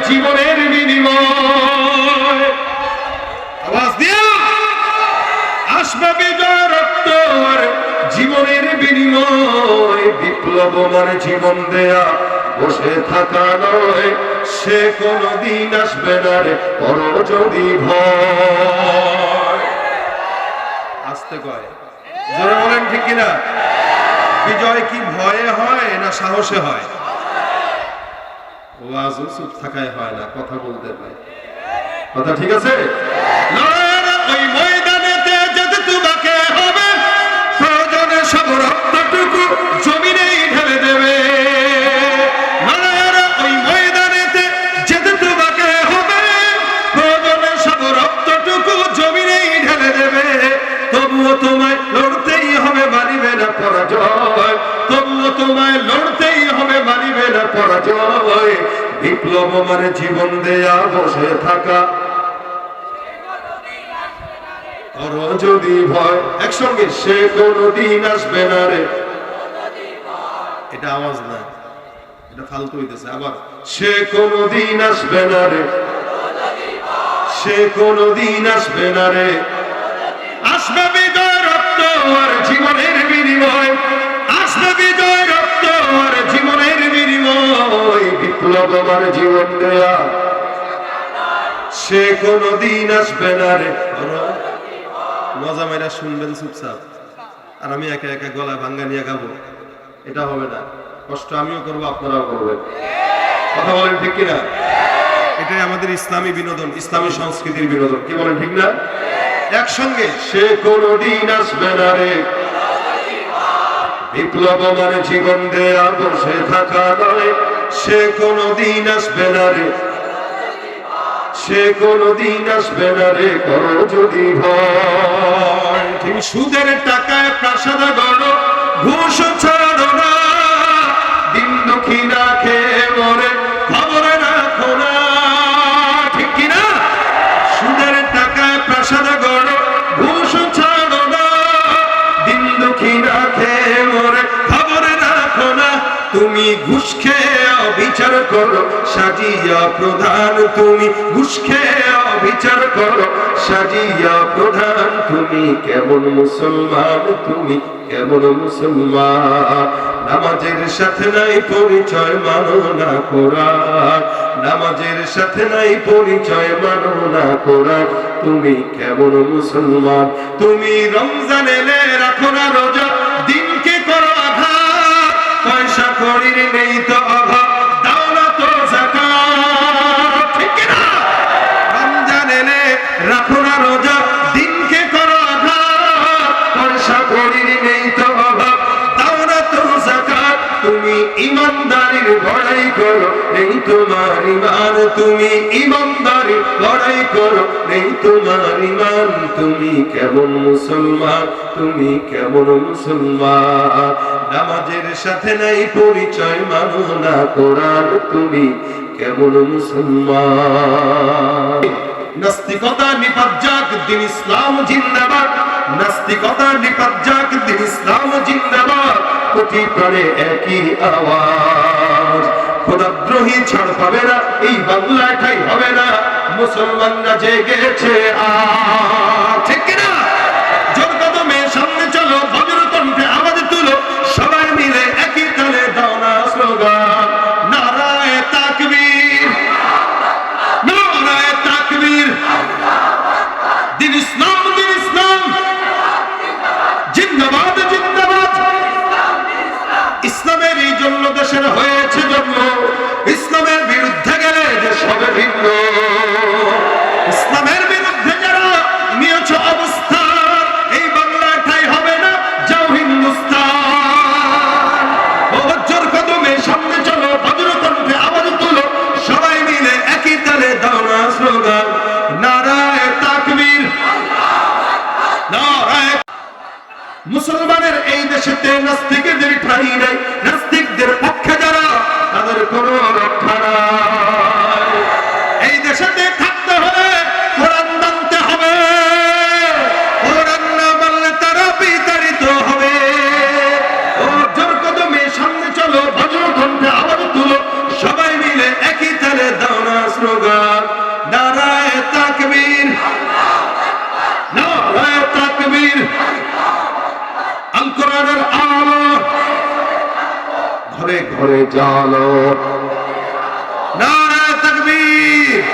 জীবনের বিনিময়। আওয়াজ দিয়া আসবে বিজয় রক্ত আর জীবনের বিনিময়। বিপ্লব আমার জীবন দেয়া বসে থাকা নয়, সে কোনদিন আসবে না রে পর যদি ভয়। আসতে কয়, জোরে বলেন ঠিক কিনা? বিজয় কি ভয়ে হয় না সাহসে হয়? ওয়াজও চুপ থাকায় হয় না, কথা বলতে হয়। কথা ঠিক আছে? ওই ময়দানেতে যেতে তোমাকে হবে, প্রয়োজনে সব রক্তটুকু জমিনেই ঢেলে দেবে। ওই ময়দানেতে যেতে তোমাকে হবে, প্রয়োজনে সব রক্তটুকু জমিনেই ঢেলে দেবে। তবুও তোমায় লড়তেই হবে, মানিবে না পরাজয়। তবুও তোমায় লড়তেই হবে, মানিবে না পরাজয়। বিপ্লব মানে জীবন দেয়া বসে থাকা আর যদি ভয়। একসঙ্গে সে কোনদিন আসবে না রে। এটা আওয়াজ না, এটা ফালতু হইতেছে। আবার সে কোনদিন আসবে না রে, সে কোনদিন আসবে না রে। আসবে বিজয় রক্ত আর জীবনের বিনিময়। আসবে বিজয় রক্ত আর জীবনের বিনিময়। বিপ্লব আমার জীবন দেয়া সে কোনদিন আসবে না রে। মজা মেরা শুনবেন চুপচাপ, আর আমি একা একা গলা ভাঙ্গা নিয়ে গাবো, এটা হবে না। কষ্ট আমিও করবো, আপনারাও করবেন। কথা বলেন ঠিক কিনা? এটাই আমাদের ইসলামী বিনোদন, ইসলামী সংস্কৃতির বিনোদন। কি বলেন ঠিক না? একসঙ্গে সে কোনদিন আসবে না রে। বিপ্লব মানে জীবন দেয়া বসে থাকা নয়, সে কোনদিন আসবে না রে। সে কোনদিন আসবে না রে করো যদি ভয়। তুমি সুদের টাকায় প্রাসাদ গড়ো, ঘুষ ছাড়ো না। দিন দুঃখী না খেয়ে মরে খবরে রাখো না। ঠিক কিনা? সুদের টাকায় প্রাসাদ গড়ো, ঘুষ ছাড়ো না। দিন দুঃখী না খেয়ে মরে খবরে রাখো না। তুমি ঘুষ খেয়ে অবিচার করো সাজিয়া প্রধান। তুমি ঘুষ খেয়ে অবিচার করো সাজিয়া প্রধান। তুমি কেমন মুসলমান, তুমি কেমন মুসলমান? নামাজের সাথে নাই পরিচয়, মানো না কোরআন। নামাজের সাথে নাই পরিচয়, মানো না কোরআন। তুমি কেমন মুসলমান? তুমি রমজান এলে রাখো না রোজা, দিনকে করো আঘাত। পয়সা কড়ির নেই তো অভাব, দাও না তো যাকাত। ঠিক কিনা? রমজান এলে রাখো না রোজা, দিনকে করো আঘাত। পয়সা কড়ির নেই তো অভাব, দাও না তো যাকাত। তুমি ইমানদারির লড়াই করো, নেই তোমার ইমান। তুমি ইমানদারির লড়াই করো, নেই তোমার ইমান। তুমি কেমন মুসলমান, তুমি কেমন মুসলমান? নামাজের সাথে নাই পরিচয়, মানো না কোরআন। তুমি কেমন মুসলমান? নাস্তিকতা নিপাত যাক, দিন ইসলাম জিন্দাবাদ। নাস্তিকতা নিপাত যাক, দিন ইসলাম জিন্দাবাদ। কোটি প্রাণে একই আওয়াজ, খোদাদ্রোহী ছাড় পাবে না, এই বাংলায় ঠাই হবে না। মুসলমানরা জেগেছে আজ। ঠিক কিনা? জোর কদমে সামনে চলো, বজ্রকণ্ঠে আওয়াজ তুলো, সবাই মিলে একই তালে দাও না স্লোগান। নারায়ে তাকবীর, নারায়ে তাকবীর। দিন ইসলাম, দিন ইসলাম জিন্দাবাদ, জিন্দাবাদ। ইসলামের এই জন্য দেশের হয়েছে জন্ম, ইসলামের বিরুদ্ধে গেলে দেশ হবে ভিন্ন। ইসলামের বিরুদ্ধে যারা নিয়েছ অবস্থান, এই বাংলায় ঠাই হবে না, যাও হিন্দুস্তান। বজ্র কদমে সামনে চলো, বজ্রকণ্ঠে আওয়াজ তুলো, সবাই মিলে একই তালে দাও না স্লোগান। নারায়ে তাকবীর, নারায়ে। মুসলমানের এই দেশেতে নাস্তিকদের ঠাঁই নাই। নাস্তিকদের পক্ষে যারা, তাদের কোনো রক্ষা নাই। এই দেশেতে থাকতে হলে কোরআন মানতে হবে। কোরআন না মানলে তারা বিতাড়িত হবে। ও জোর কদমে সামনে চলো, বজ্রকণ্ঠে আওয়াজ তুলো, সবাই মিলে একই তালে দাও না ঘরে ঘরে জালো। নারে তাকবীর।